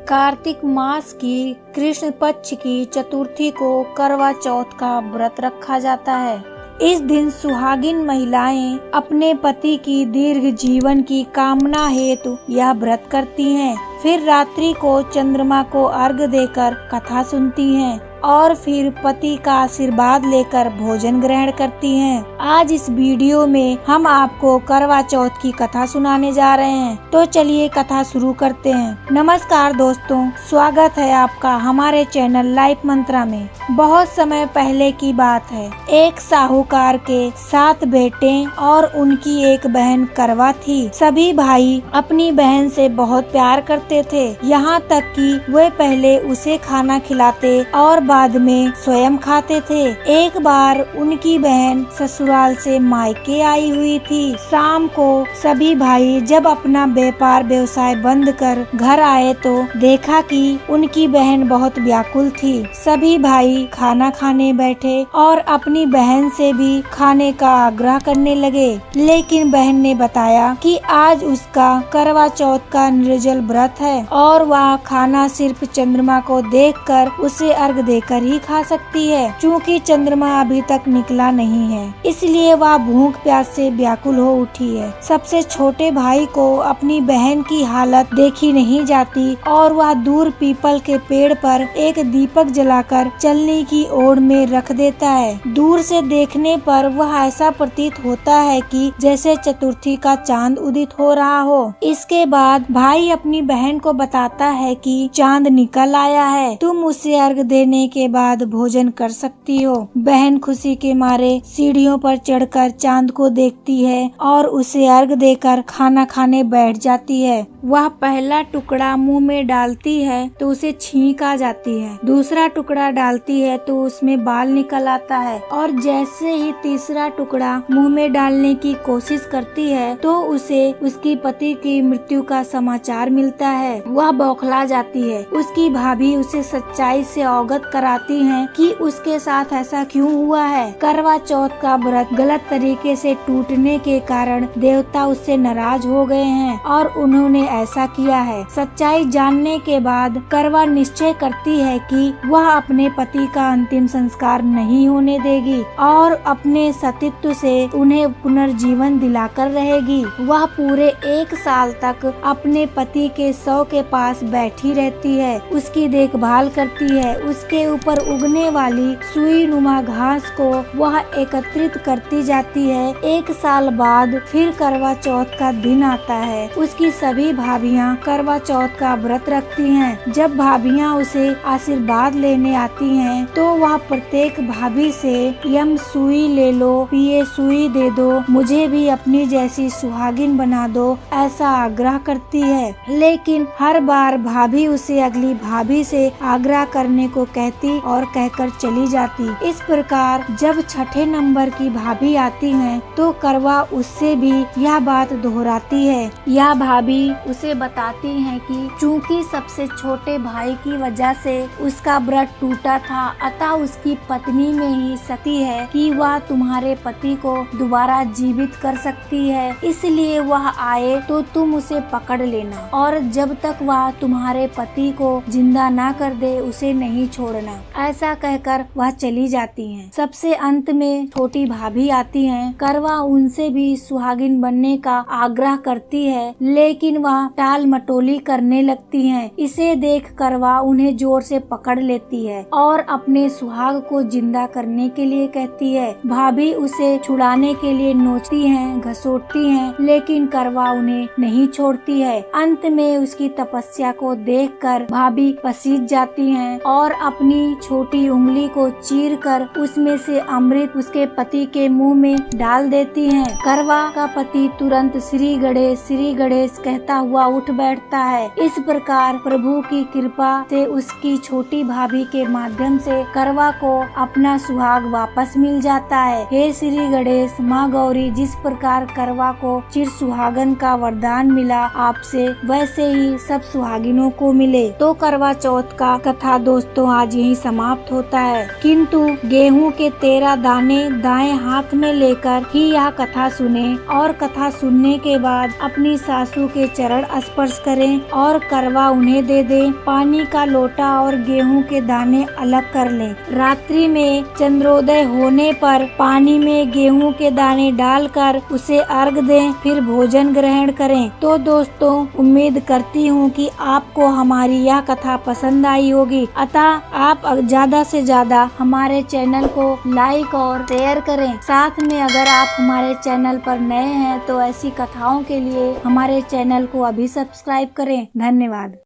कार्तिक मास की कृष्ण पक्ष की चतुर्थी को करवा चौथ का व्रत रखा जाता है। इस दिन सुहागिन महिलाएं अपने पति की दीर्घ जीवन की कामना हेतु यह व्रत करती हैं। फिर रात्रि को चंद्रमा को अर्घ देकर कथा सुनती हैं और फिर पति का आशीर्वाद लेकर भोजन ग्रहण करती हैं। आज इस वीडियो में हम आपको करवा चौथ की कथा सुनाने जा रहे हैं, तो चलिए कथा शुरू करते हैं। नमस्कार दोस्तों, स्वागत है आपका हमारे चैनल लाइफ मंत्रा में। बहुत समय पहले की बात है, एक साहूकार के 7 बेटे और उनकी एक बहन करवा थी। सभी भाई अपनी बहन से बहुत प्यार करते थे, यहाँ तक कि वे पहले उसे खाना खिलाते और बाद में स्वयं खाते थे। एक बार उनकी बहन ससुराल से मायके आई हुई थी। शाम को सभी भाई जब अपना व्यापार व्यवसाय बंद कर घर आए तो देखा कि उनकी बहन बहुत व्याकुल थी। सभी भाई खाना खाने बैठे और अपनी बहन से भी खाने का आग्रह करने लगे, लेकिन बहन ने बताया कि आज उसका करवा चौथ का निर्जल व्रत है और वह खाना सिर्फ चंद्रमा को देखकर उसे अर्घ देकर ही खा सकती है। चूँकि चंद्रमा अभी तक निकला नहीं है, इसलिए वह भूख प्यास से व्याकुल हो उठी है। सबसे छोटे भाई को अपनी बहन की हालत देखी नहीं जाती और वह दूर पीपल के पेड़ पर एक दीपक जलाकर चलने की ओर में रख देता है। दूर से देखने पर वह ऐसा प्रतीत होता है कि जैसे चतुर्थी का चांद उदित हो रहा हो। इसके बाद भाई अपनी बहन को बताता है कि चांद निकल आया है, तुम उसे अर्घ देने के बाद भोजन कर सकती हो। बहन खुशी के मारे सीढ़ियों पर चढ़कर चांद को देखती है और उसे अर्घ देकर खाना खाने बैठ जाती है। वह पहला टुकड़ा मुंह में डालती है तो उसे छींक आ जाती है, दूसरा टुकड़ा डालती है तो उसमें बाल निकल आता है और जैसे ही तीसरा टुकड़ा मुंह में डालने की कोशिश करती है तो उसे उसकी पति की मृत्यु का समाचार मिलता है। वह बौखला जाती है। उसकी भाभी उसे सच्चाई से अवगत कराती हैं कि उसके साथ ऐसा क्यों हुआ है। करवा चौथ का व्रत गलत तरीके से टूटने के कारण देवता उससे नाराज हो गए हैं और उन्होंने ऐसा किया है। सच्चाई जानने के बाद करवा निश्चय करती है कि वह अपने पति का अंतिम संस्कार नहीं होने देगी और अपने सतीत्व से उन्हें पुनर्जीवन दिलाकर रहेगी। वह पूरे 1 साल तक अपने पति के शव के पास बैठी रहती है, उसकी देखभाल करती है। उसके ऊपर उगने वाली सुई नुमा घास को वह एकत्रित करती जाती है। 1 साल बाद फिर करवा चौथ का दिन आता है। उसकी सभी भाभियाँ करवा चौथ का व्रत रखती हैं। जब भाभियाँ उसे आशीर्वाद लेने आती हैं तो वह प्रत्येक भाभी से यम सुई ले लो, पिए सुई दे दो, मुझे भी अपनी जैसी सुहागिन बना दो, ऐसा आग्रह करती है। लेकिन हर बार भाभी उसे अगली भाभी से आग्रह करने को कहती और कहकर चली जाती। इस प्रकार जब छठे नंबर की भाभी आती हैं तो करवा उससे भी यह बात दोहराती है। यह भाभी उसे बताती है कि चूंकि सबसे छोटे भाई की वजह से उसका व्रत टूटा था, अतः उसकी पत्नी में ही शक्ति है कि वह तुम्हारे पति को दोबारा जीवित कर सकती है, इसलिए वह आए तो तुम उसे पकड़ लेना और जब तक वह तुम्हारे पति को जिंदा ना कर दे उसे नहीं छोड़ना। ऐसा कहकर वह चली जाती हैं। सबसे अंत में छोटी भाभी आती हैं। करवा उनसे भी सुहागिन बनने का आग्रह करती है, लेकिन वह टाल मटोली करने लगती हैं। इसे देख करवा उन्हें जोर से पकड़ लेती है और अपने सुहाग को जिंदा करने के लिए कहती है। भाभी उसे छुड़ाने के लिए नोचती हैं, घसोटती हैं, लेकिन करवा उन्हें नहीं छोड़ती है। अंत में उसकी तपस्या को देखकर भाभी पसीज जाती हैं और अपनी छोटी उंगली को चीरकर उसमें से अमृत उसके पति के मुंह में डाल देती हैं। करवा का पति तुरंत श्री गणेश कहता हुआ उठ बैठता है। इस प्रकार प्रभु की कृपा से उसकी छोटी भाभी के माध्यम से करवा को अपना सुहाग वापस मिल जाता है। हे श्री गणेश, माँ गौरी, जिस प्रकार करवा को चिर सुहागन का वरदान मिला आपसे, वैसे ही सब सुहागिनों को मिले। तो करवा चौथ का कथा दोस्तों आज यहीं समाप्त होता है। किंतु गेहूं के 13 दाने दाएं हाथ में लेकर ही यह कथा सुने और कथा सुनने के बाद अपनी सासू के चरण स्पर्श करें और करवा उन्हें दे दें। पानी का लोटा और गेहूं के दाने अलग कर लें। रात्रि में चंद्रोदय होने पर पानी में गेहूं के दाने डालकर उसे अर्घ दें, फिर भोजन ग्रहण करें। तो दोस्तों, उम्मीद करती हूँ कि आपको हमारी यह कथा पसंद आई होगी। अतः आप ज्यादा से ज्यादा हमारे चैनल को लाइक और शेयर करें। साथ में अगर आप हमारे चैनल पर नए हैं तो ऐसी कथाओं के लिए हमारे चैनल को अभी सब्सक्राइब करें। धन्यवाद।